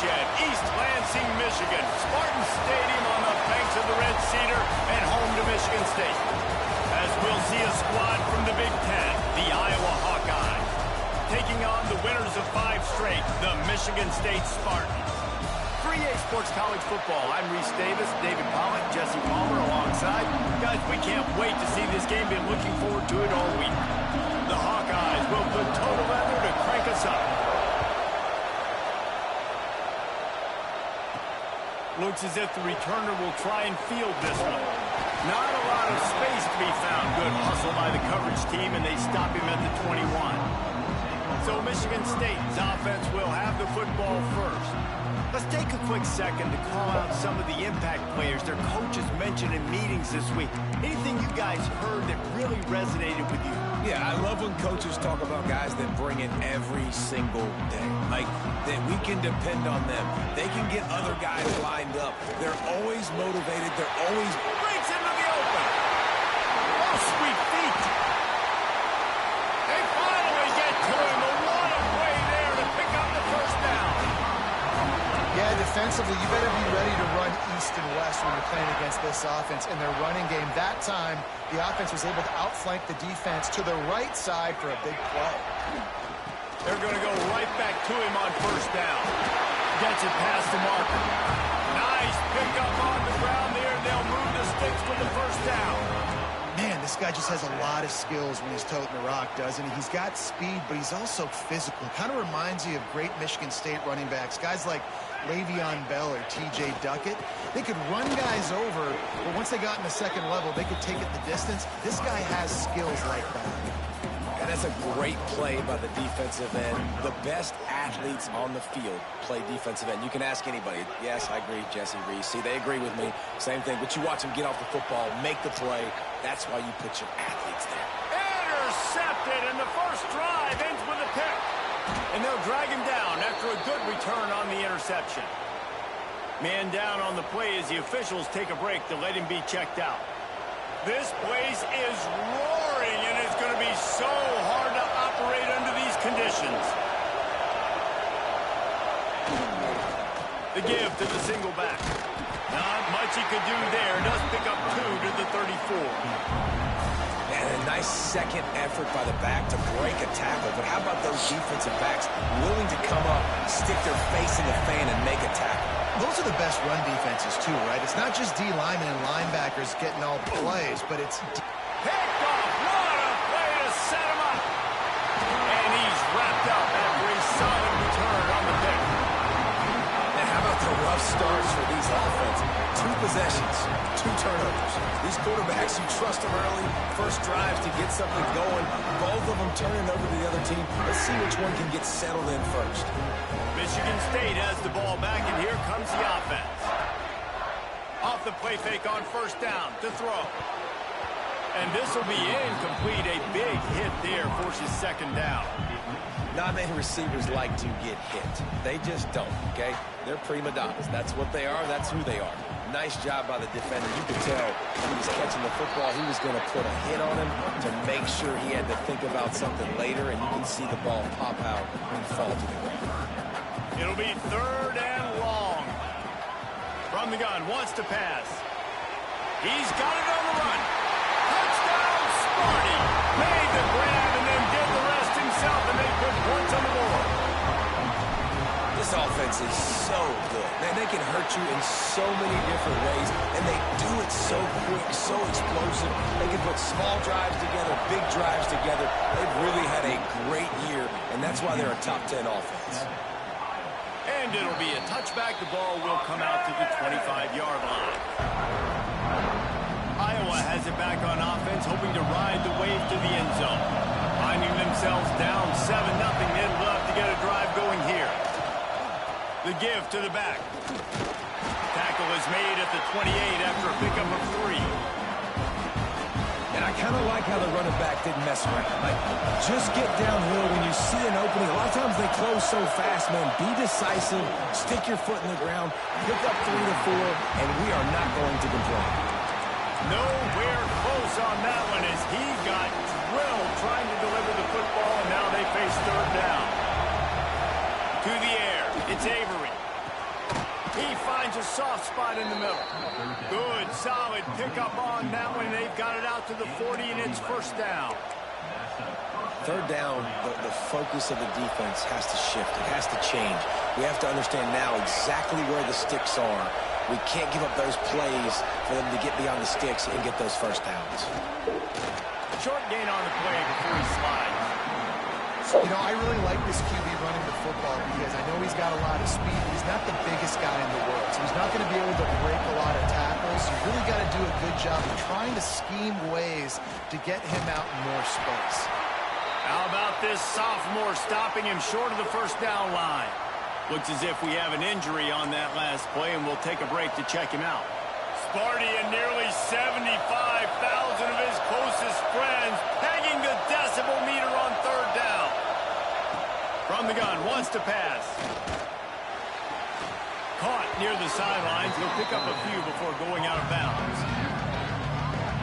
Watershed, East Lansing, Michigan. Spartan Stadium on the banks of the Red Cedar and home to Michigan State. As we'll see a squad from the Big Ten, the Iowa Hawkeyes, taking on the winners of 5 straight, the Michigan State Spartans. 3A Sports College Football. I'm Reese Davis, David Pollock, Jesse Palmer alongside. Guys, we can't wait to see this game. Been looking forward to it all week. The Hawkeyes will put total leather to crank us up. Looks as if the returner will try and field this one. Not a lot of space to be found. Good hustle by the coverage team, and they stop him at the 21. So Michigan State's offense will have the football first. Let's take a quick second to call out some of the impact players their coaches mentioned in meetings this week. Anything you guys heard that really resonated with you? Yeah, I love when coaches talk about guys that bring it every single day. Like, that we can depend on them. They can get other guys lined up. They're always motivated. They're always... Breaks into the open. Oh, sweet feet. They finally get to him. A lot of way there to pick up the first down. Yeah, defensively, you better be ready to run east and west when you're playing against this offense. In their running game, that time, the offense was able to outflank the defense to the right side for a big play. They're going to go right back to him on first down. Gets it past the marker. Nice pickup on the ground there. They'll move the sticks for the first down. Man, this guy just has a lot of skills when he's toting the rock, doesn't he? He's got speed, but he's also physical. Kind of reminds you of great Michigan State running backs. Guys like Le'Veon Bell or T.J. Duckett. They could run guys over, but once they got in the second level, they could take it the distance. This guy has skills like that. And that's a great play by the defensive end. The best athletes on the field play defensive end. You can ask anybody. Yes, I agree, Jesse, Reese. See, they agree with me. Same thing. But you watch them get off the football, make the play. That's why you put your athletes there. Intercepted, and the first drive ends with a pick. And they'll drag him down after a good return on the interception. Man down on the play as the officials take a break to let him be checked out. This place is roaring, and it's going to be so hard to operate under these conditions. The give to the single back. Not much he could do there. Does pick up 2 to the 34. And a nice second effort by the back to break a tackle. But how about those defensive backs willing to come up, stick their face in the fan, and make a tackle? Those are the best run defenses, too, right? It's not just D linemen and linebackers getting all the plays, but it's... Picked off. What a play to set him up. And he's wrapped up after a solid return on the pick. And how about the rough starts for these offenses? 2 possessions, 2 turnovers. These quarterbacks, you trust them early, first drives to get something going. Both of them turning over to the other team. Let's see which one can get settled in first. Michigan State has the ball back, and here comes the offense. Off the play fake on first down to throw. And this will be incomplete. A big hit there forces second down. Not many receivers like to get hit. They just don't, okay? They're prima donnas. That's what they are. That's who they are. Nice job by the defender. You could tell when he was catching the football, he was going to put a hit on him to make sure he had to think about something later, and you can see the ball pop out and fall to the ground. It'll be 3rd and long. From the gun, wants to pass. He's got it on the run. Touchdown, Sparty. Made the grab and then did the rest himself, and they put points on the board. This offense is so good. Man, they can hurt you in so many different ways, and they do it so quick, so explosive. They can put small drives together, big drives together. They've really had a great year, and that's why they're a top 10 offense. And it'll be a touchback. The ball will come out to the 25-yard line. Iowa has it back on offense, hoping to ride the wave to the end zone. Finding themselves down 7-0, they'd love to get a drive going here. The give to the back. Tackle is made at the 28 after a pickup of 3. And I kind of like how the running back didn't mess around. Like, just get downhill when you see an opening. A lot of times they close so fast, man. Be decisive, stick your foot in the ground, pick up 3 to 4, and we are not going to complain. Nowhere close on that one as he got drilled trying to deliver the football, and now they face 3rd down. To the air, it's Avery. He finds a soft spot in the middle. Good, solid pickup on that one. They've got it out to the 40, and it's first down. Third down, the focus of the defense has to shift. It has to change. We have to understand now exactly where the sticks are. We can't give up those plays for them to get beyond the sticks and get those first downs. Short gain on the play before he slides. You know, I really like this QB running the football because I know he's got a lot of speed. He's not the biggest guy in the world, so he's not going to be able to break a lot of tackles. You really got to do a good job of trying to scheme ways to get him out in more space. How about this sophomore stopping him short of the first down line? Looks as if we have an injury on that last play, and we'll take a break to check him out. Sparty and nearly 75,000 of his closest friends pegging the decibel meter on third down. From the gun, wants to pass. Caught near the sidelines. He'll pick up a few before going out of bounds.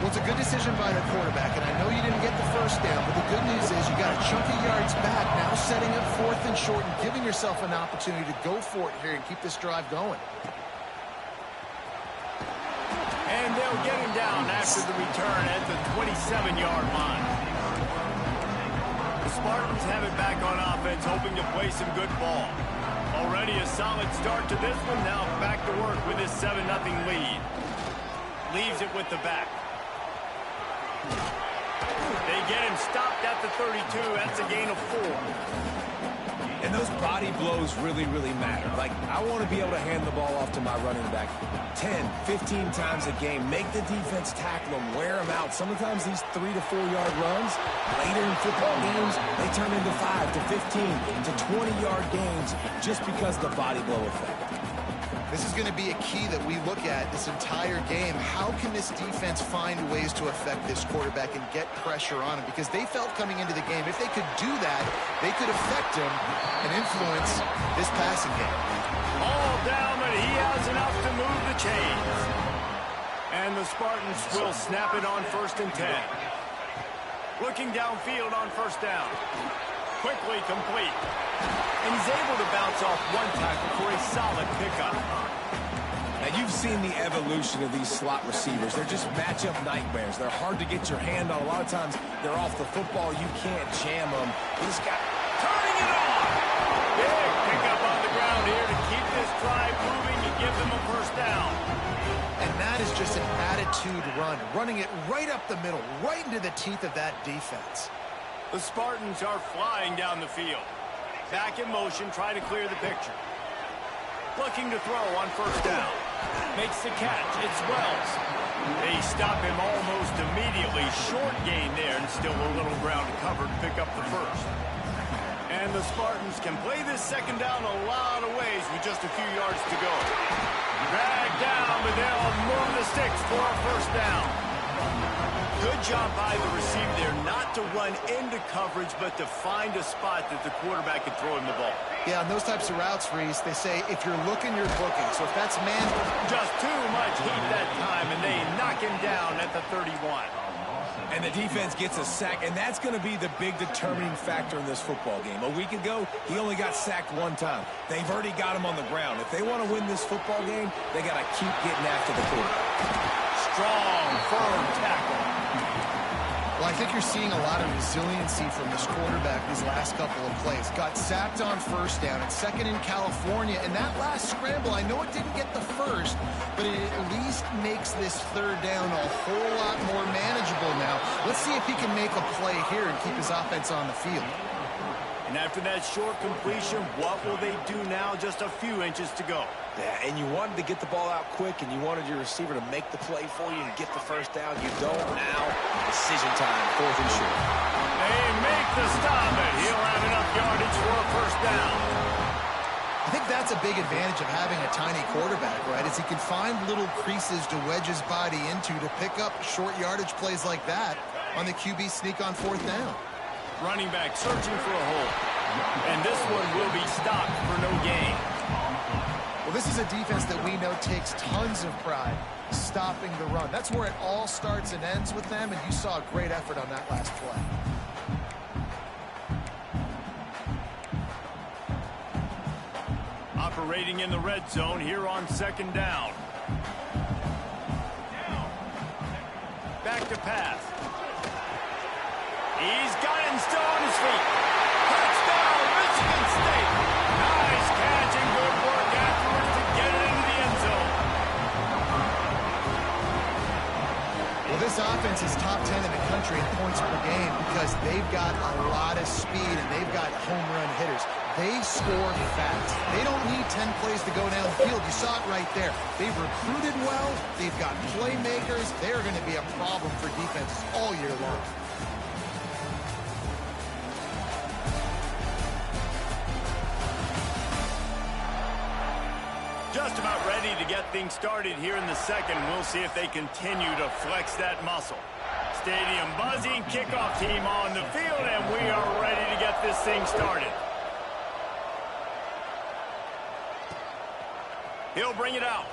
Well, it's a good decision by the quarterback, and I know you didn't get the first down, but the good news is you got a chunk of yards back, now setting up fourth and short and giving yourself an opportunity to go for it here and keep this drive going. And they'll get him down after the return at the 27-yard line. The Spartans have it back on offense, hoping to play some good ball. Already a solid start to this one, now back to work with his 7-0 lead. Leaves it with the back. They get him stopped at the 32. That's a gain of 4. And those body blows really, really matter. Like, I want to be able to hand the ball off to my running back 10, 15 times a game. Make the defense tackle them, wear them out. Sometimes these 3 to 4 yard runs, later in football games, they turn into 5 to 15 to 20-yard gains just because of the body blow effect. This is going to be a key that we look at this entire game. How can this defense find ways to affect this quarterback and get pressure on him? Because they felt coming into the game, if they could do that, they could affect him and influence this passing game. All down, but he has enough to move the chains. And the Spartans will snap it on 1st and 10. Looking downfield on first down. Quickly complete. And he's able to bounce off one tackle for a solid pickup. Now, you've seen the evolution of these slot receivers. They're just matchup nightmares. They're hard to get your hand on. A lot of times, they're off the football. You can't jam them. This guy Turning it on. Big pickup on the ground here to keep this drive moving and give them a first down. And that is just an attitude run, running it right up the middle, right into the teeth of that defense. The Spartans are flying down the field. Back in motion, try to clear the picture. Looking to throw on first down. Makes the catch. It's Wells. They stop him almost immediately. Short gain there, and still a little ground to cover to pick up the first. And the Spartans can play this second down a lot of ways with just a few yards to go. Drag down, but they'll move the sticks for a first down. Good job by the receiver there, not to run into coverage, but to find a spot that the quarterback could throw him the ball. Yeah, on those types of routes, Reese, they say if you're looking, you're booking. So if that's man... Just too much heat that time, and they knock him down at the 31. And the defense gets a sack, and that's going to be the big determining factor in this football game. A week ago, he only got sacked one time. They've already got him on the ground. If they want to win this football game, they got to keep getting after the quarterback. Strong, firm tackle. Well, I think you're seeing a lot of resiliency from this quarterback these last couple of plays. Got sacked on first down and second in California. And that last scramble, I know it didn't get the first, but it at least makes this third down a whole lot more manageable now. Let's see if he can make a play here and keep his offense on the field. And after that short completion, what will they do now? Just a few inches to go. Yeah, and you wanted to get the ball out quick, and you wanted your receiver to make the play for you and get the first down. You don't now. Decision time, 4th and short. They make the stop, and he'll have enough yardage for a first down. I think that's a big advantage of having a tiny quarterback, right? Is he can find little creases to wedge his body into to pick up short yardage plays like that on the QB sneak on 4th down. Running back searching for a hole. And this one will be stopped for no gain. Well, this is a defense that we know takes tons of pride stopping the run. That's where it all starts and ends with them, and you saw a great effort on that last play. operating in the red zone here on second down. Back to pass. He's got it and still on his feet. Touchdown, Michigan State. Nice catch and good work afterwards to get it into the end zone. Well, this offense is top 10 in the country in points per game because they've got a lot of speed and they've got home run hitters. They score fast. They don't need 10 plays to go down the field. You saw it right there. They've recruited well. They've got playmakers. They're going to be a problem for defenses all year long. Just about ready to get things started here in the second. We'll see if they continue to flex that muscle. Stadium buzzing, kickoff team on the field, and we are ready to get this thing started. He'll bring it out.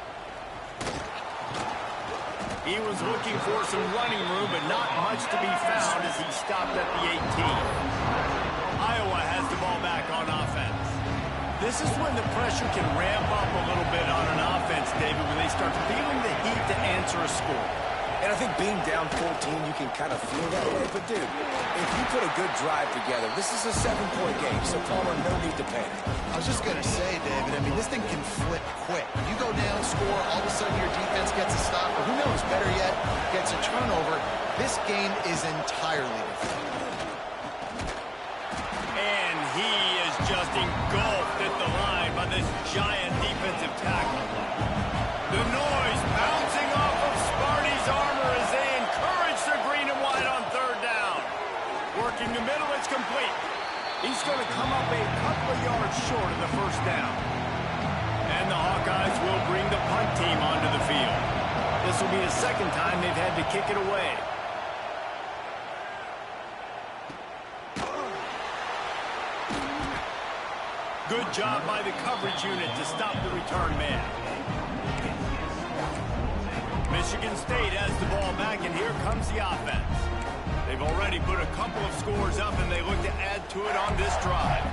He was looking for some running room, but not much to be found as he stopped at the 18. Iowa has the ball back on offense. This is when the pressure can ramp up a little bit on an offense, David, when they start feeling the heat to answer a score. And I think being down 14, you can kind of feel that way. But, dude, if you put a good drive together, this is a 7-point game, so Palmer, no need to panic. I was just going to say, David, I mean, this thing can flip quick. You go down, score, all of a sudden your defense gets a stop, or who knows, better yet, gets a turnover. This game is entirely different. And he is just engulfed at the line by this giant defensive tackle. The noise bouncing off of Sparty's armor as they encourage the green and white on third down. Working the middle, it's complete. He's going to come up a couple of yards short of the first down. And the Hawkeyes will bring the punt team onto the field. This will be the second time they've had to kick it away. Good job by the coverage unit to stop the return man. Michigan State has the ball back, and here comes the offense. They've already put a couple of scores up, and they look to add to it on this drive.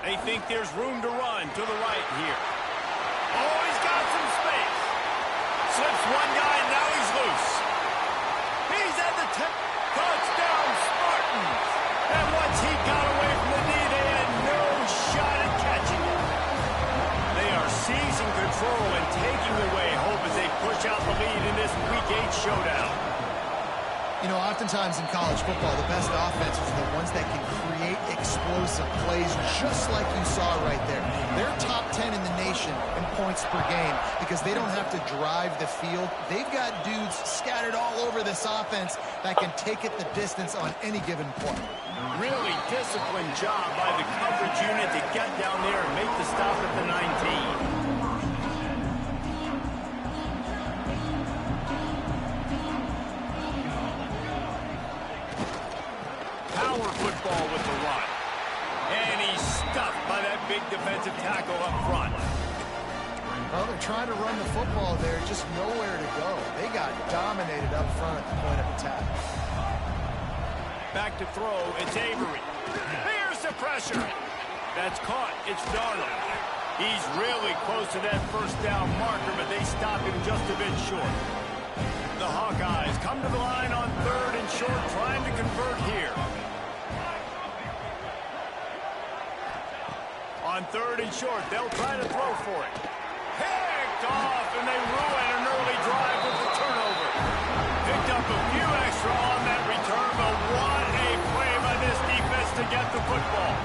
They think there's room to run to the right here. Oh, he's got some space. Slips one guy, and now he's loose. He's at the 10. Touchdown, Spartans. And once he got away from the knee, they had no shot at catching it. They are seizing control and taking away hope as they push out the lead in this Week 8 showdown. You know, oftentimes in college football, the best offenses are the ones that can create explosive plays, just like you saw right there. They're top 10 in the nation in points per game because they don't have to drive the field. They've got dudes scattered all over this offense that can take it the distance on any given point. Really disciplined job by the coverage unit to get down there and make the stop at the 19. Power football with the run. And he's stuffed by that big defensive tackle up front. Well, they're trying to run the football there, just nowhere to go. They got dominated up front at the point of attack. Back to throw, it's Avery. Here's the pressure. That's caught, it's Darnold. He's really close to that first down marker, but they stop him just a bit short. The Hawkeyes come to the line on third and short, trying to convert here. On third and short, they'll try to throw for it. Picked off, and they ruin an early drive with the turnover. Picked up a few extra on that return, but what a play by this defense to get the football.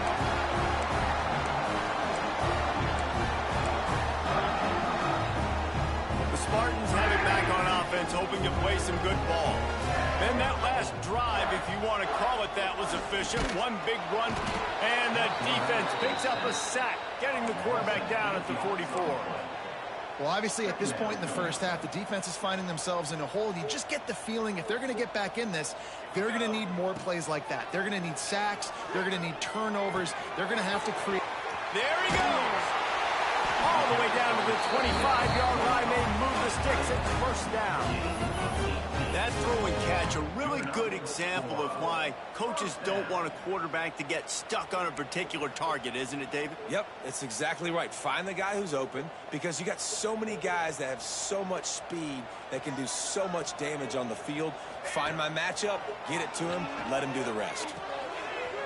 The Spartans have it back on offense, hoping to play some good ball. Then that last drive, if you want to call it that, was efficient. One big run, and the defense picks up a sack, getting the quarterback down at the 44. Well, obviously, at this point in the first half, the defense is finding themselves in a hole. You just get the feeling if they're going to get back in this, they're going to need more plays like that. They're going to need sacks. They're going to need turnovers. They're going to have to create. There he goes. all the way down to the 25-yard line. They move the sticks at first down. That throw and catch, a really good example of why coaches don't want a quarterback to get stuck on a particular target, isn't it, David? Yep, it's exactly right. Find the guy who's open, because you got so many guys that have so much speed that can do so much damage on the field. Find my matchup, get it to him, let him do the rest.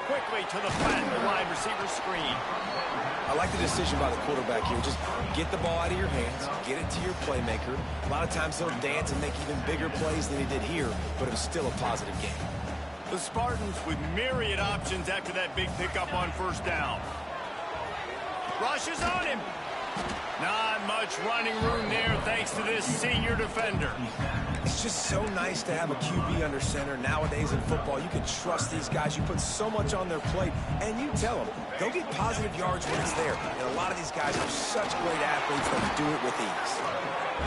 Quickly to the flat, the wide receiver screen. I like the decision by the quarterback here. Just get the ball out of your hands, get it to your playmaker. A lot of times he'll dance and make even bigger plays than he did here, but it was still a positive game. The Spartans with myriad options after that big pickup on first down. Rushes on him. Not much running room there thanks to this senior defender. It's just so nice to have a QB under center. Nowadays in football, you can trust these guys. You put so much on their plate, and you tell them, go get positive yards when it's there. And a lot of these guys are such great athletes that do it with ease.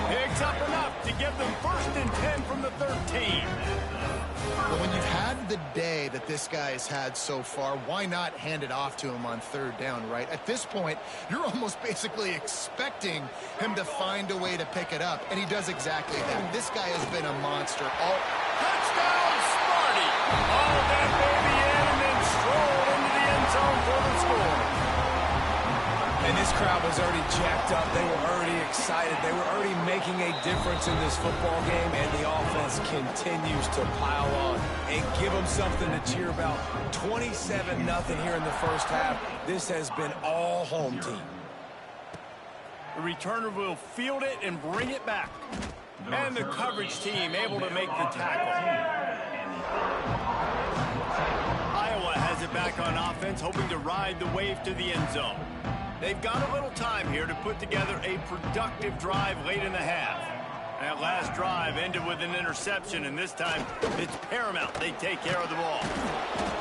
Picks up enough to give them 1st and 10 from the 13. But when you've had the day that this guy has had so far, why not hand it off to him on 3rd down, right? At this point, you're almost basically expecting him to find a way to pick it up, and he does exactly that. This guy has been a monster. Touchdown, Sparty! All that baby in and then stroll into the end zone for the score. And this crowd was already jacked up. They were already excited. They were already making a difference in this football game, and the offense continues to pile on and give them something to cheer about. 27-0 here in the first half. This has been all home team. The returner will field it and bring it back. And the coverage team able to make the tackle. Iowa has it back on offense, hoping to ride the wave to the end zone. They've got a little time here to put together a productive drive late in the half. That last drive ended with an interception, and this time it's paramount they take care of the ball.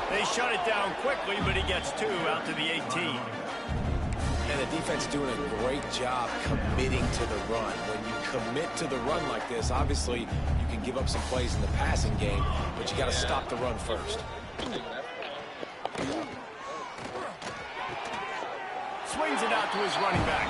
They shut it down quickly, but he gets 2 out to the 18. And the defense doing a great job committing to the run. When you commit to the run like this, obviously you can give up some plays in the passing game, but you got to stop the run first. Swings it out to his running back.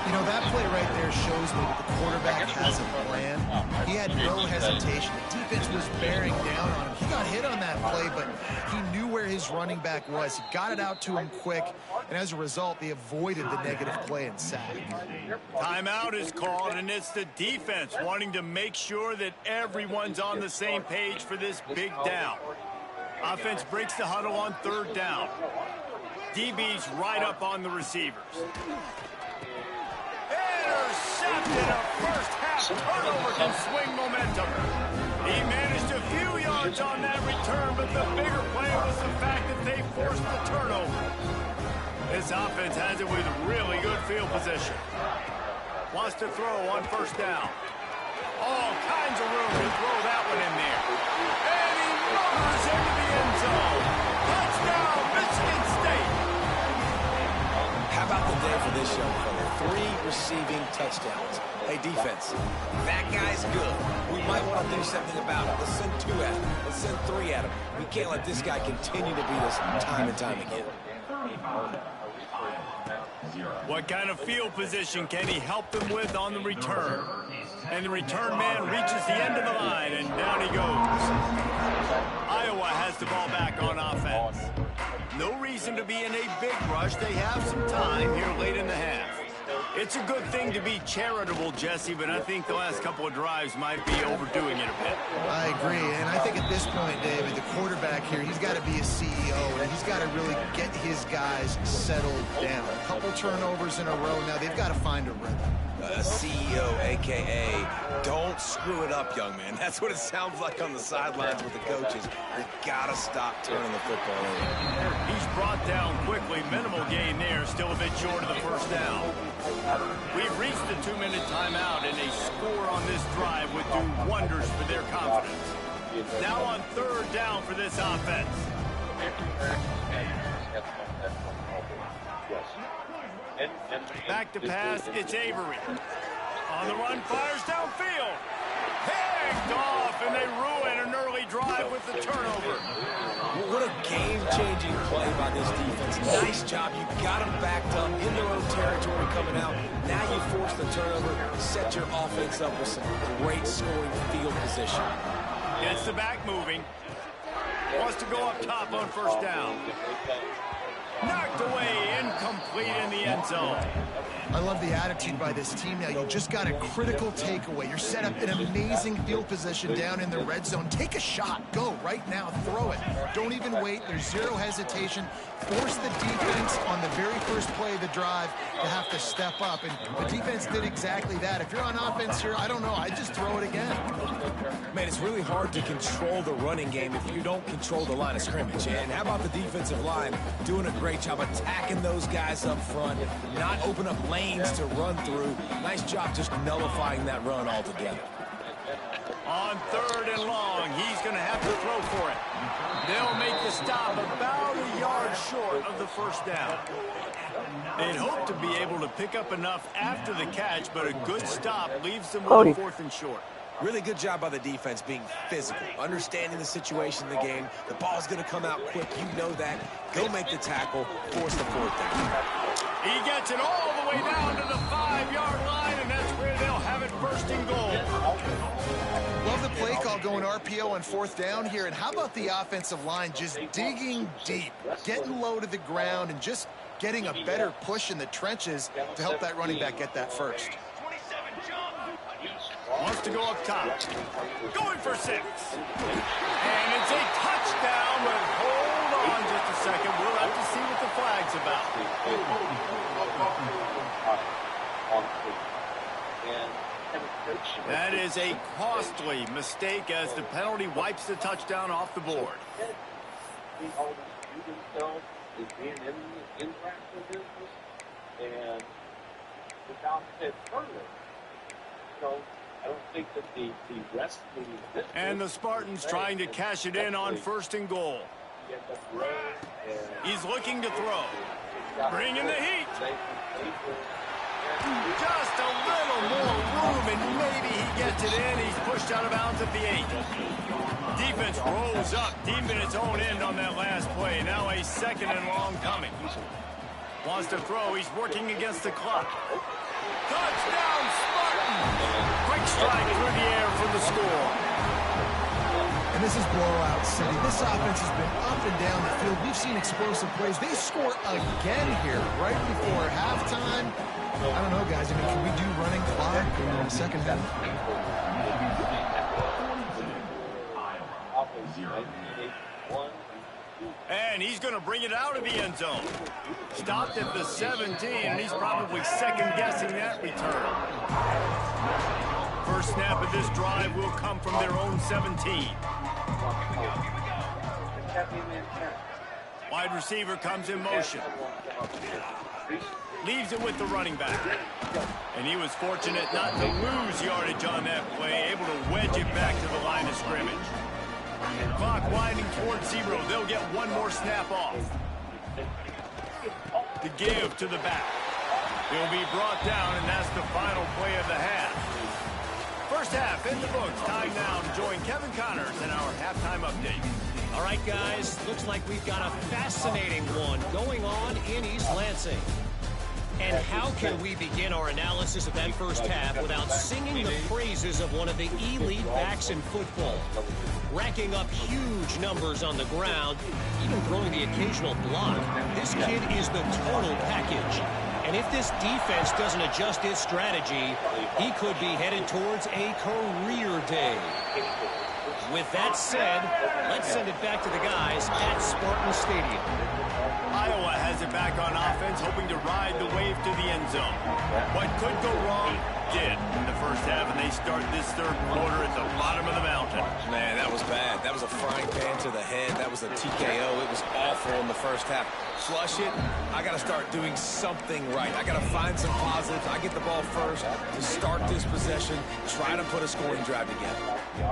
You know, that play right there shows me that the quarterback has a plan. He had no hesitation. The defense was bearing down on him. He got hit on that play, but he knew where his running back was. He got it out to him quick, and as a result, they avoided the negative play and sack. Timeout is called, and it's the defense wanting to make sure that everyone's on the same page for this big down. Offense breaks the huddle on 3rd down. DB's right up on the receivers. Intercepted. A first-half turnover can swing momentum. He managed a few yards on that return, but the bigger play was the fact that they forced the turnover. This offense has it with really good field position. Wants to throw on 1st down. All kinds of room to throw that one in there. And he runs into the end zone. Touchdown, Michigan State. How about the day for this young fella? 3 receiving touchdowns. Hey, defense, that guy's good. We might want to do something about it. Let's send 2 at him. Let's send 3 at him. We can't let this guy continue to beat us time and time again. What kind of field position can he help them with on the return? And the return man reaches the end of the line, and down he goes. Iowa has the ball back on offense. No reason to be in a big rush. They have some time here late in the half. It's a good thing to be charitable, Jesse, but I think the last couple of drives might be overdoing it a bit. I agree, and I think at this point, David, the quarterback here, he's got to be a CEO, and he's got to really get his guys settled down. A couple turnovers in a row now. They've got to find a rhythm. A CEO, a.k.a. don't screw it up, young man. That's what it sounds like on the sidelines with the coaches. They've got to stop turning the football over. He's brought down quickly. Minimal gain there. Still a bit short of the 1st down. We've reached the 2-minute timeout, and a score on this drive would do wonders for their confidence. Now on 3rd down for this offense. Back to pass, it's Avery. On the run, fires downfield. Picked off, and they ruin an early drive with the turnover. What a Game-changing play by this defense. Nice job. You got them backed up in their own territory coming out. Now you force the turnover, set your offense up with some great scoring field position. Gets the back moving. Wants to go up top on first down. Knocked away, incomplete in the end zone. I love the attitude by this team now. You just got a critical takeaway. You're set up in amazing field position down in the red zone. Take a shot. Go right now. Throw it. Don't even wait. There's zero hesitation. Force the defense on the very first play of the drive to have to step up. And the defense did exactly that. If you're on offense here, I don't know. I'd just throw it again. Man, it's really hard to control the running game if you don't control the line of scrimmage. And how about the defensive line doing a great job attacking those guys up front, not open up lanes to run through. Nice job just nullifying that run altogether. On third and long, he's going to have to throw for it. They'll make the stop about a yard short of the first down. They'd hope to be able to pick up enough after the catch, but a good stop leaves them with a fourth and short. Really good job by the defense being physical, understanding the situation in the game. The ball's going to come out quick. You know that. Go make the tackle, force the fourth down. He gets it all the way down to the 5-yard line, and that's where they'll have it first and goal. Love the play call going RPO on fourth down here. And how about the offensive line just digging deep, getting low to the ground, and just getting a better push in the trenches to help that running back get that first. Wants to go up top. Going for 6. And it's a touchdown, but hold on just a second. We'll have to see what the flag's about. That is a costly mistake as the penalty wipes the touchdown off the board. And without that further, I don't think that the rest of the... And the Spartans trying to cash it in on first and goal. He's looking to throw. Bring in the heat. Just a little more room, and maybe he gets it in. He's pushed out of bounds at the 8. Defense rolls up deep in its own end on that last play. Now a second and long coming. Wants to throw. He's working against the clock. Touchdown, Spartans! Quick strike through the air for the score. And this is blowout city. This offense has been up and down the field. We've seen explosive plays. They score again here right before halftime. I don't know, guys. I mean, can we do running clock in the second half? And he's going to bring it out of the end zone. Stopped at the 17, and he's probably second-guessing that return. First snap of this drive will come from their own 17. Wide receiver comes in motion. Leaves it with the running back. And he was fortunate not to lose yardage on that play, able to wedge it back to the line of scrimmage. Clock winding towards 0. They'll get one more snap off. To give to the back. He'll be brought down, and that's the final play of the half. First half in the books. Time now to join Kevin Connors in our halftime update. All right, guys. Looks like we've got a fascinating one going on in East Lansing. And how can we begin our analysis of that first half without singing the praises of one of the elite backs in football? Racking up huge numbers on the ground, even throwing the occasional block. This kid is the total package. And if this defense doesn't adjust its strategy, he could be headed towards a career day. With that said, let's send it back to the guys at Spartan Stadium. Iowa has it back on offense, hoping to ride the wave to the end zone. What could go wrong did in the first half, and they start this third quarter at the bottom of the mountain. Man, that was bad. That was a frying pan to the head. That was a TKO. It was awful in the first half. Flush it. I got to start doing something right. I got to find some positives. I get the ball first to start this possession, try to put a scoring drive together.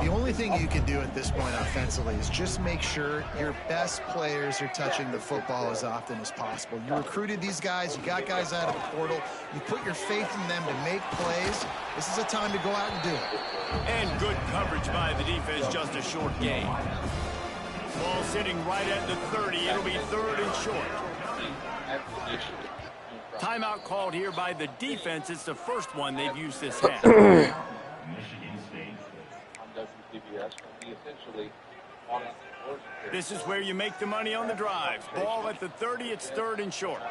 The only thing you can do at this point offensively is just make sure your best players are touching the football as often as possible. You recruited these guys. You got guys out of the portal. You put your faith in them to make plays. This is a time to go out and do it. And good coverage by the defense, just a short gain. Ball sitting right at the 30. It'll be third and short. Timeout called here by the defense. It's the first one they've used this half. This is where you make the money on the drives. Ball at the 30. It's third and short.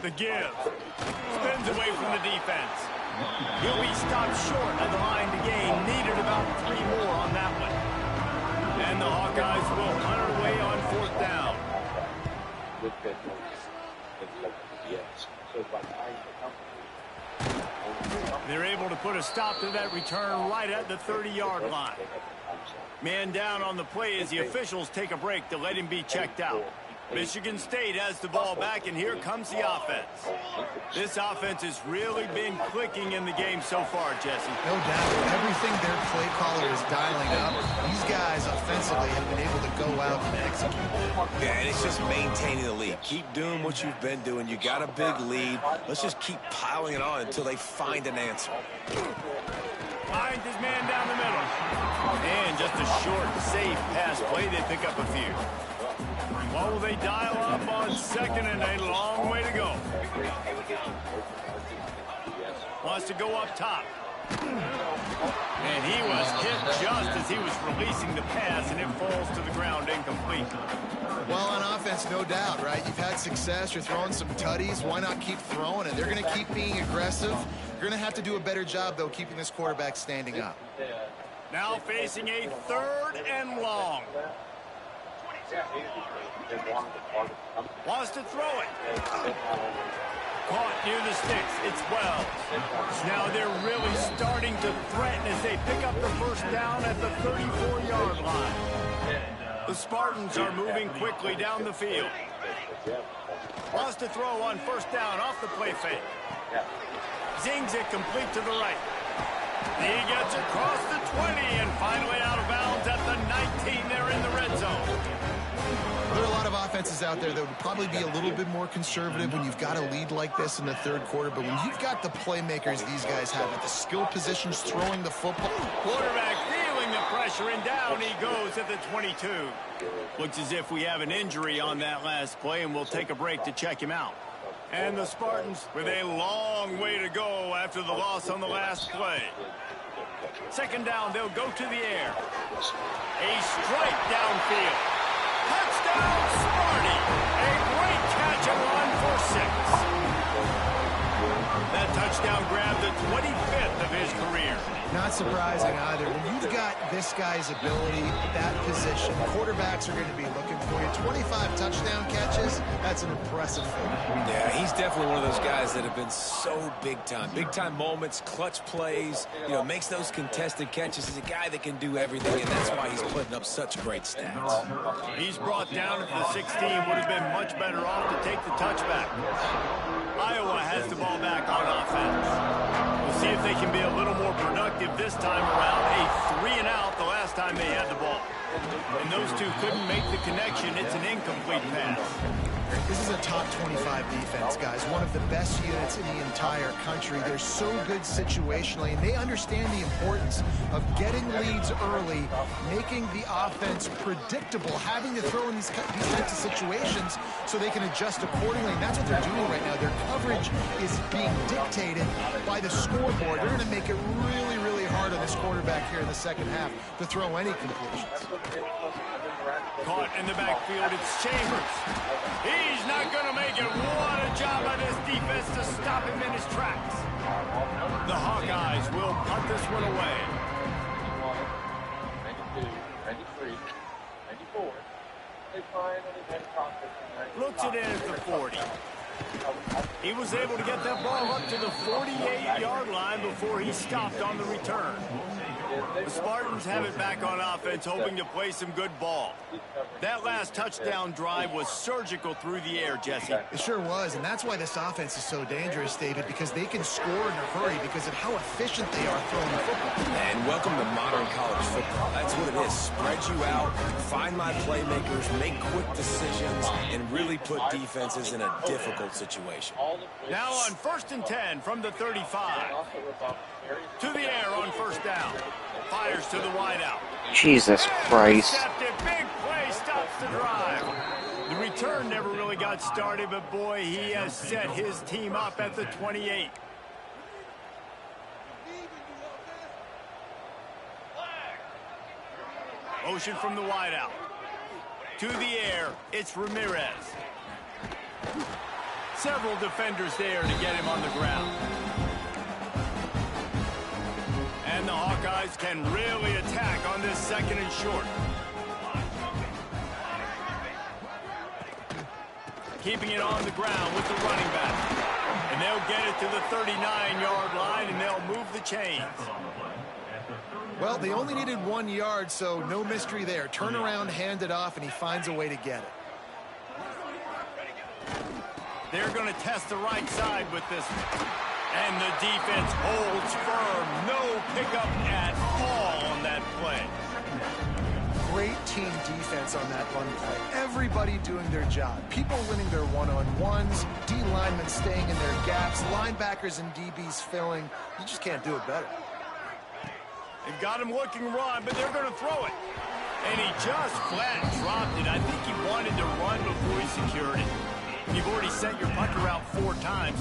The give. Spins away from the defense. He'll be stopped short of the line to gain. Needed about 3 more on that one. And the Hawkeyes will hunt it away on fourth down. They're able to put a stop to that return right at the 30-yard line. Man down on the play as the officials take a break to let him be checked out. Michigan State has the ball back, and here comes the offense. This offense has really been clicking in the game so far, Jesse. No doubt. Everything their play caller is dialing up, these guys offensively have been able to go out and execute. Yeah, and it's just maintaining the lead. Keep doing what you've been doing. You got a big lead. Let's just keep piling it on until they find an answer. Finds his man down the middle. And just a short, safe pass play. They pick up a few. What will they dial up on second and a long way to go? Wants to go up top. And he was hit just as he was releasing the pass, and it falls to the ground incomplete. Well, on offense, no doubt, right? You've had success. You're throwing some tutties. Why not keep throwing it? They're going to keep being aggressive. You're going to have to do a better job, though, keeping this quarterback standing up. Now facing a third and long. Wants to throw it. Caught near the sticks. It's Wells. Now they're really starting to threaten as they pick up the first down at the 34-yard line. The Spartans are moving quickly down the field. Wants to throw on first down off the play fake. Zings it complete to the right. He gets across the 20 and finally out of bounds at the 19. They're in the red zone. There are a lot of offenses out there that would probably be a little bit more conservative when you've got a lead like this in the third quarter. But when you've got the playmakers these guys have at the skill positions throwing the football. Quarterback feeling the pressure, and down he goes at the 22. Looks as if we have an injury on that last play, and we'll take a break to check him out. And the Spartans with a long way to go after the loss on the last play. Second down, they'll go to the air. A strike downfield. Touchdown, Sparty. A great catch and run for 6. That touchdown grabbed the 25th of his career. Not surprising either. When you've got this guy's ability, that position, quarterbacks are going to be looking for you. 25 touchdown catches, that's an impressive thing. Yeah, he's definitely one of those guys that have been so big time. Big time moments, clutch plays, makes those contested catches. He's a guy that can do everything, and that's why he's putting up such great stats. He's brought down at the 16. Would have been much better off to take the touchback. Iowa has the ball back on offense. We'll see if they can be a little more productive this time around. A 3-and-out the last time they had the ball. And those two couldn't make the connection. It's an incomplete pass. This is a top 25 defense, guys. One of the best units in the entire country. They're so good situationally, and they understand the importance of getting leads early, making the offense predictable, having to throw in these types of situations so they can adjust accordingly. And that's what they're doing right now. Their coverage is being dictated by the scoreboard. They're going to make it really, really hard on this quarterback here in the second half to throw any completions. Caught in the backfield, it's Chambers. He's not going to make it. What a job by this defense to stop him in his tracks. The Hawkeyes will punt this one away. 92, 93, 94. Looks it in at the 40. He was able to get that ball up to the 48-yard line before he stopped on the return. The Spartans have it back on offense, hoping to play some good ball. That last touchdown drive was surgical through the air, Jesse. It sure was, and that's why this offense is so dangerous, David, because they can score in a hurry because of how efficient they are throwing the football. And welcome to modern college football. That's what it is. Spread you out, find my playmakers, make quick decisions, and really put defenses in a difficult situation. Now on 1st and 10 from the 35. To the air on first down. Fires to the wideout. Jesus Christ. Big play stops the drive. The return never really got started, but boy, he has set his team up at the 28. Motion from the wideout. To the air, it's Ramirez. Several defenders there to get him on the ground. And the Hawkeyes can really attack on this 2nd and short. Keeping it on the ground with the running back. And they'll get it to the 39-yard line, and they'll move the chains. Well, they only needed 1 yard, so no mystery there. Turn around, hand it off, and he finds a way to get it. They're going to test the right side with this one. And the defense holds firm. No pickup at all on that play. Great team defense on that run play. Everybody doing their job. People winning their one-on-ones, D linemen staying in their gaps, linebackers and DBs filling. You just can't do it better. They've got him looking run, but they're going to throw it. And he just flat dropped it. I think he wanted to run before he secured it. You've already sent your punter out 4 times.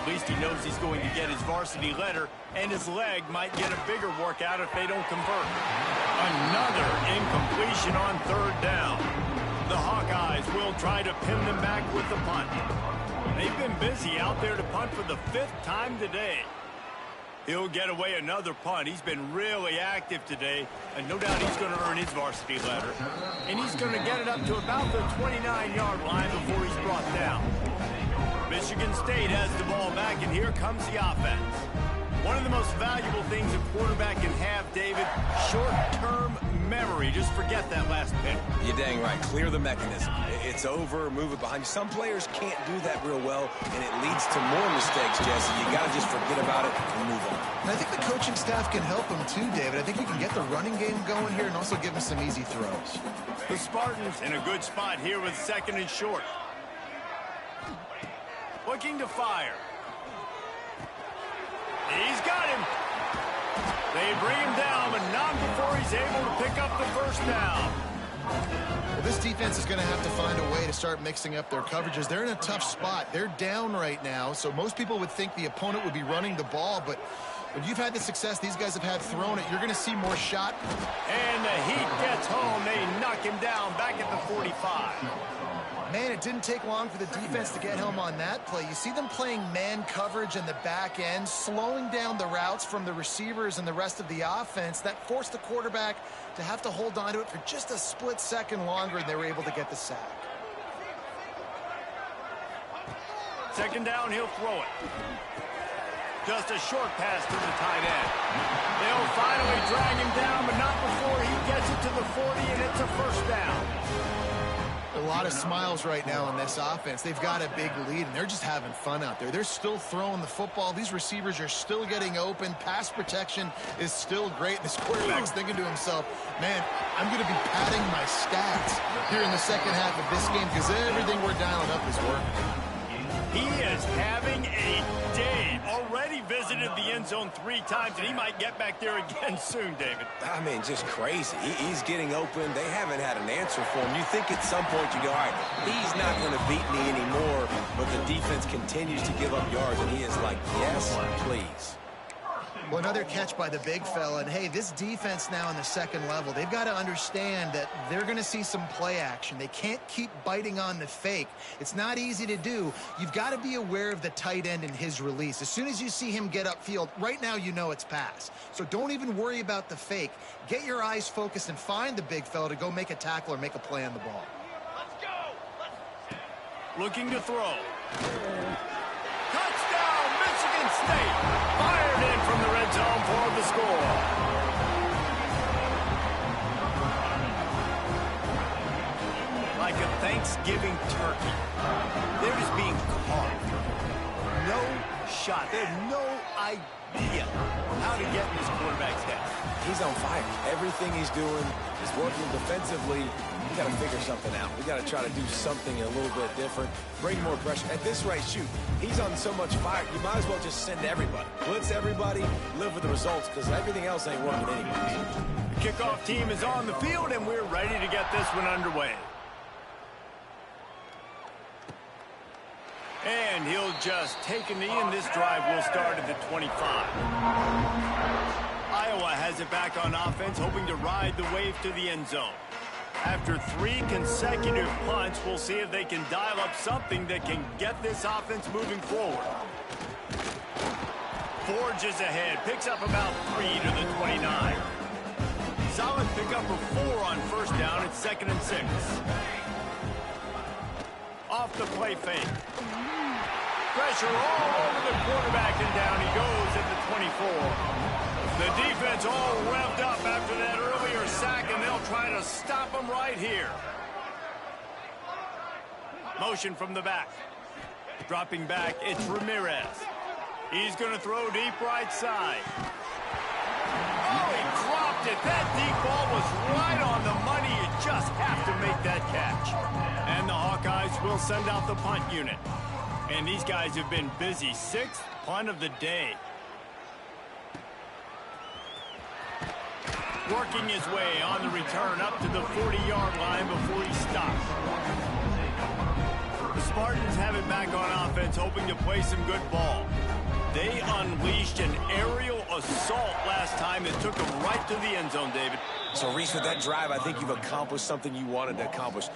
At least he knows he's going to get his varsity letter, and his leg might get a bigger workout if they don't convert. Another incompletion on 3rd down. The Hawkeyes will try to pin them back with the punt. They've been busy out there to punt for the 5th time today. He'll get away another punt. He's been really active today, and no doubt he's going to earn his varsity letter. And he's going to get it up to about the 29-yard line before he's brought down. Michigan State has the ball back, and here comes the offense. One of the most valuable things a quarterback can have, David, short-term memory. Just forget that last pick. You're dang right. Clear the mechanism. It's over, move it behind you. Some players can't do that real well, and it leads to more mistakes, Jesse. You got to just forget about it and move on. And I think the coaching staff can help him too, David. I think you can get the running game going here and also give him some easy throws. The Spartans in a good spot here with 2nd and short. Looking to fire. He's got him. They bring him down, but not before he's able to pick up the 1st down. Well, this defense is going to have to find a way to start mixing up their coverages. They're in a tough spot. They're down right now, so most people would think the opponent would be running the ball, but when you've had the success these guys have had throwing it, you're going to see more shot. And the heat gets home. They knock him down back at the 45. Man, it didn't take long for the defense to get home on that play. You see them playing man coverage in the back end, slowing down the routes from the receivers and the rest of the offense. That forced the quarterback to have to hold on to it for just a split second longer, and they were able to get the sack. 2nd down, he'll throw it. Just a short pass to the tight end. They'll finally drag him down, but not before he gets it to the 40, and it's a 1st down. A lot of smiles right now in this offense. They've got a big lead, and they're just having fun out there. They're still throwing the football. These receivers are still getting open. Pass protection is still great. This quarterback's thinking to himself, man, I'm going to be padding my stats here in the 2nd half of this game because everything we're dialing up is working. He is having a day. Already visited the end zone 3 times, and he might get back there again soon, David. I mean, just crazy. He's getting open. They haven't had an answer for him. You think at some point you go, all right, he's not going to beat me anymore, but the defense continues to give up yards, and he is like, yes, please. Well, another catch by the big fella. And, hey, this defense now in the 2nd level, they've got to understand that they're going to see some play action. They can't keep biting on the fake. It's not easy to do. You've got to be aware of the tight end and his release. As soon as you see him get upfield, right now you know it's pass. So don't even worry about the fake. Get your eyes focused and find the big fella to go make a tackle or make a play on the ball. Let's go. Looking to throw. Touchdown, Michigan State. Fired in from the red zone for the score. Like a Thanksgiving turkey. They're just being caught. No shot. They have no idea how to get in this quarterback's head. He's on fire. Everything he's doing is working defensively. We got to figure something out. We got to try to do something a little bit different. Bring more pressure. At this rate, shoot, he's on so much fire. You might as well just send everybody. Blitz everybody, live with the results, because everything else ain't working anyways. The kickoff team is on the field, and we're ready to get this one underway. And he'll just take a knee, and this drive will start at the 25. Iowa has it back on offense, hoping to ride the wave to the end zone. After 3 consecutive punts, we'll see if they can dial up something that can get this offense moving forward. Forges ahead, picks up about 3 to the 29. Solid pickup of 4 on first down. It's 2nd and 6. Off the play fake. Pressure all over the quarterback, and down he goes at the 24. The defense all revved up after that earlier sack, and they'll try to stop him right here. Motion from the back. Dropping back, it's Ramirez. He's going to throw deep right side. Oh, he dropped it. That deep ball was right on the money. You just have to make that catch. And the Hawkeyes will send out the punt unit. And these guys have been busy. 6th punt of the day. Working his way on the return up to the 40-yard line before he stops. The Spartans have it back on offense, hoping to play some good ball. They unleashed an aerial assault last time that took them right to the end zone, David. So, Reese, with that drive, I think you've accomplished something you wanted to accomplish.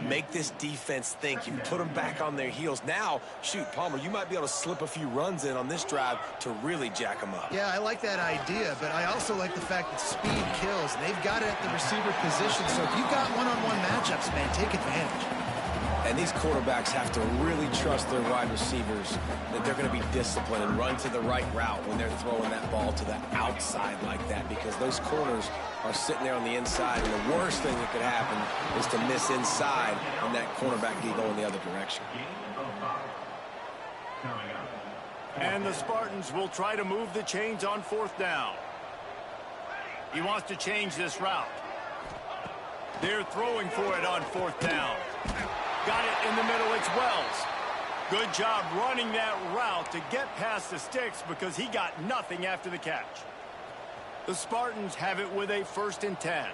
Make this defense think. You put them back on their heels. Now, shoot, Palmer, you might be able to slip a few runs in on this drive to really jack them up. Yeah, I like that idea, but I also like the fact that speed kills. And they've got it at the receiver position, so if you've got one-on-one matchups, man, take advantage. And these quarterbacks have to really trust their wide receivers that they're going to be disciplined and run to the right route when they're throwing that ball to the outside like that, because those corners are sitting there on the inside, and the worst thing that could happen is to miss inside and that cornerback get going the other direction. And the Spartans will try to move the chains on 4th down. He wants to change this route. They're throwing for it on 4th down. Got it in the middle, it's Wells. Good job running that route to get past the sticks because he got nothing after the catch. The Spartans have it with a 1st and 10.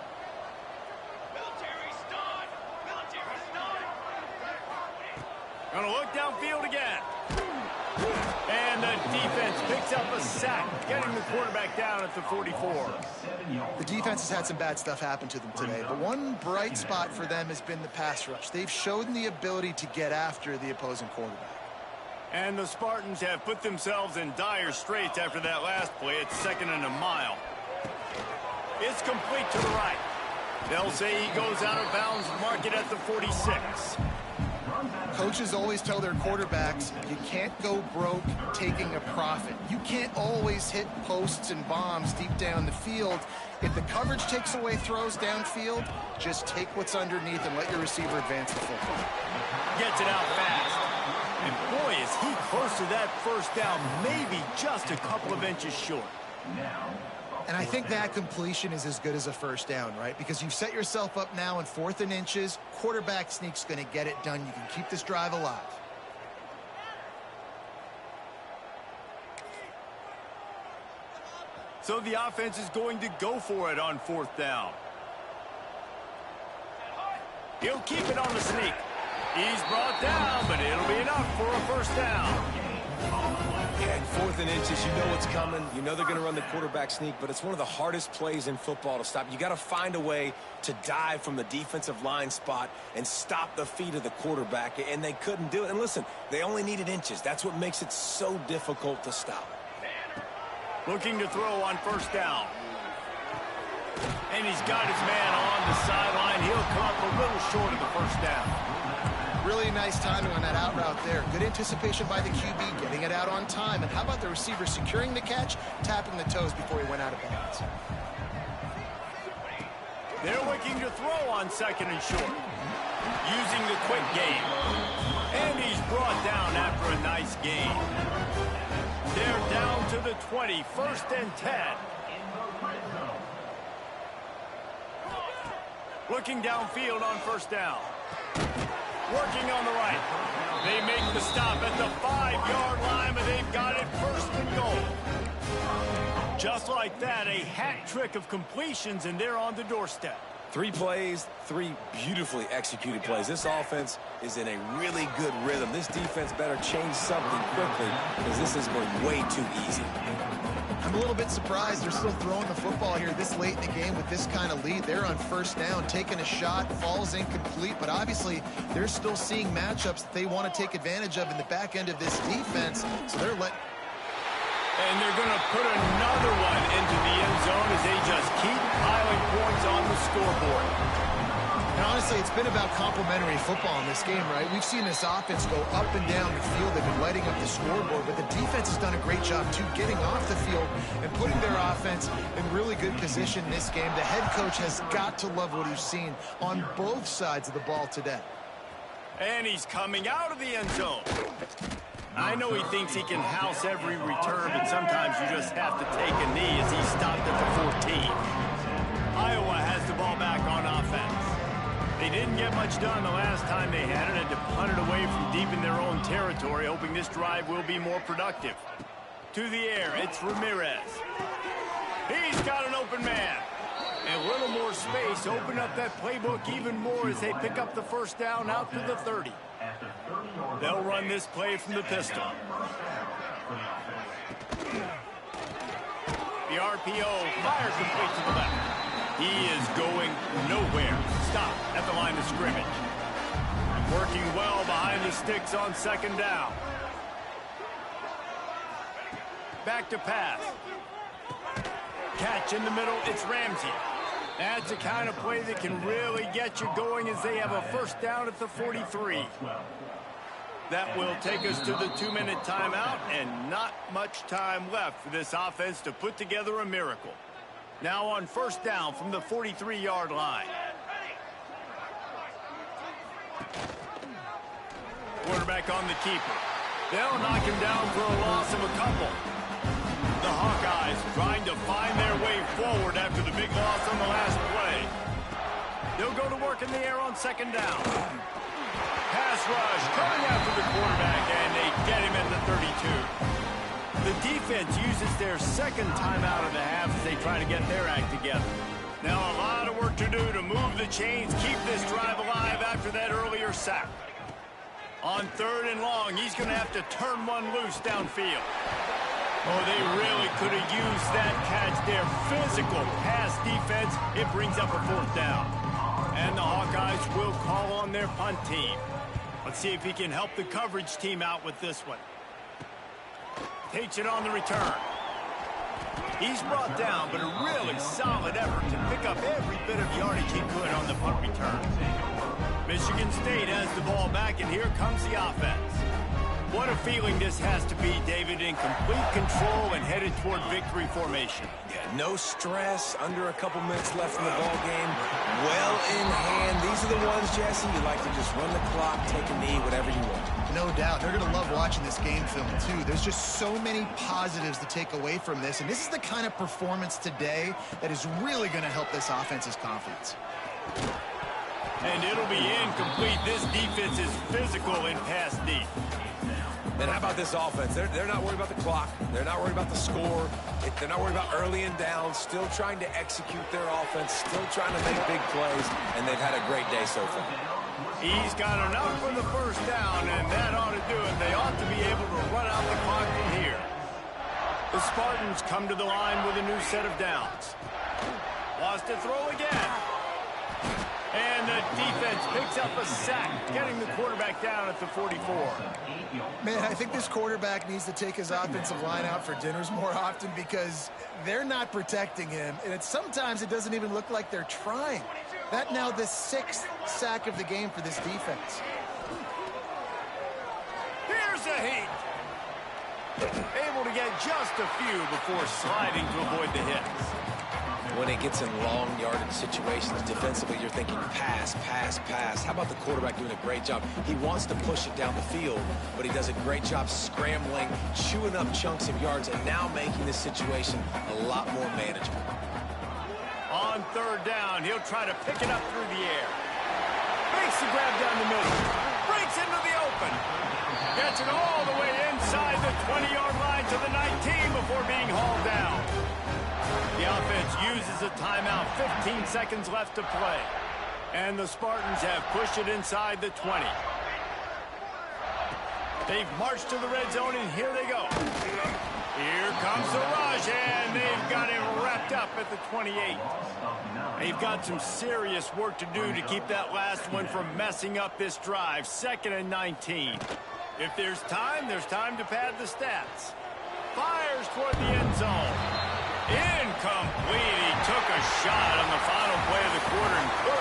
Gonna look downfield again. And the defense picks up a sack, getting the quarterback down at the 44. The defense has had some bad stuff happen to them today, but one bright spot for them has been the pass rush. They've shown the ability to get after the opposing quarterback. And the Spartans have put themselves in dire straits after that last play. It's 2nd and a mile. It's complete to the right. They'll say he goes out of bounds, mark it at the 46. Coaches always tell their quarterbacks, you can't go broke taking a profit. You can't always hit posts and bombs deep down the field. If the coverage takes away throws downfield, just take what's underneath and let your receiver advance the football. Gets it out fast. And boy, is he close to that 1st down, maybe just a couple of inches short. And I think that completion is as good as a 1st down, right? Because you've set yourself up now in 4th and inches. Quarterback sneak's going to get it done. You can keep this drive alive. So the offense is going to go for it on 4th down. He'll keep it on the sneak. He's brought down, but it'll be enough for a 1st down. Yeah, in 4th and inches, you know what's coming. You know they're going to run the quarterback sneak, but it's one of the hardest plays in football to stop. You got to find a way to dive from the defensive line spot and stop the feet of the quarterback, and they couldn't do it. And listen, they only needed inches. That's what makes it so difficult to stop. Looking to throw on 1st down. And he's got his man on the sideline. He'll come up a little short of the 1st down. Really nice timing on that out route there. Good anticipation by the QB, getting it out on time. And how about the receiver securing the catch, tapping the toes before he went out of bounds? They're looking to throw on 2nd and short. Using the quick game. And he's brought down after a nice gain. They're down to the 20, 1st and 10. Looking downfield on 1st down. Working on the right. They make the stop at the 5-yard line, but they've got it 1st and goal. Just like that, a hat trick of completions, and they're on the doorstep. 3 plays, 3 beautifully executed plays. This offense is in a really good rhythm. This defense better change something quickly because this is going way too easy. I'm a little bit surprised they're still throwing the football here this late in the game with this kind of lead. They're on first down, taking a shot, falls incomplete, but obviously they're still seeing matchups that they want to take advantage of in the back end of this defense, so they're letting... And they're going to put another one into the end zone as they just keep piling points on the scoreboard. And honestly, it's been about complementary football in this game, right? We've seen this offense go up and down the field. They've been lighting up the scoreboard, but the defense has done a great job, too, getting off the field and putting their offense in really good position in this game. The head coach has got to love what he's seen on both sides of the ball today. And he's coming out of the end zone. I know he thinks he can house every return, but sometimes you just have to take a knee as he stopped at the 14. Iowa has the ball back on offense. They didn't get much done the last time they had it, and to punt it away from deep in their own territory, hoping this drive will be more productive. To the air, it's Ramirez. He's got an open man. And a little more space, open up that playbook even more as they pick up the first down out to the 30. They'll run this play from the pistol. The RPO fires complete to the left. He is going nowhere. Stop at the line of scrimmage. Working well behind the sticks on second down. Back to pass. Catch in the middle, it's Ramsey. That's the kind of play that can really get you going as they have a first down at the 43. That will take us to the 2-minute timeout, and not much time left for this offense to put together a miracle. Now on first down from the 43-yard line. Quarterback on the keeper. They'll knock him down for a loss of a couple. The Hawkeyes trying to find their way forward after the big loss on the last play. They'll go to work in the air on second down. Pass rush coming after the quarterback, and they get him at the 32. The defense uses their second timeout of the half as they try to get their act together. Now a lot of work to do to move the chains, keep this drive alive after that earlier sack. On third and long, he's going to have to turn one loose downfield. Oh, they really could have used that catch. Their physical pass defense, it brings up a fourth down. And the Hawkeyes will call on their punt team. Let's see if he can help the coverage team out with this one. Takes it on the return. He's brought down, but a really solid effort to pick up every bit of yardage he could on the punt return. Michigan State has the ball back, and here comes the offense. What a feeling this has to be, David, in complete control and headed toward victory formation. Yeah, no stress, under a couple minutes left in the ball game, well in hand. These are the ones, Jesse, you like to just run the clock, take a knee, whatever you want. No doubt. They're going to love watching this game film, too. There's just so many positives to take away from this, and this is the kind of performance today that is really going to help this offense's confidence. And it'll be incomplete. This defense is physical in pass deep. And how about this offense? They're not worried about the clock. They're not worried about the score. They're not worried about early and down. Still trying to execute their offense. Still trying to make big plays. And they've had a great day so far. He's got enough for the first down, and that ought to do it. They ought to be able to run out the clock from here. The Spartans come to the line with a new set of downs. Wants to throw again. And the defense picks up a sack, getting the quarterback down at the 44. Man, I think this quarterback needs to take his offensive line out for dinners more often because they're not protecting him. And sometimes it doesn't even look like they're trying. That now the 6th sack of the game for this defense. Here's a heat. Able to get just a few before sliding to avoid the hits. When it gets in long yardage situations defensively, you're thinking pass, pass, pass. How about the quarterback doing a great job? He wants to push it down the field, but he does a great job scrambling, chewing up chunks of yards, and now making this situation a lot more manageable. On third down, he'll try to pick it up through the air. Makes the grab down the middle. Breaks into the open. Gets it all the way inside the 20-yard line to the 19 before being hauled down. The offense uses a timeout. 15 seconds left to play. And the Spartans have pushed it inside the 20. They've marched to the red zone, and here they go. Here comes the rush, and they've got him wrapped up at the 28. They've got some serious work to do to keep that last one from messing up this drive. 2nd and 19. If there's time to pad the stats. Fires toward the end zone. Incomplete. He took a shot on the final play of the quarter and couldn't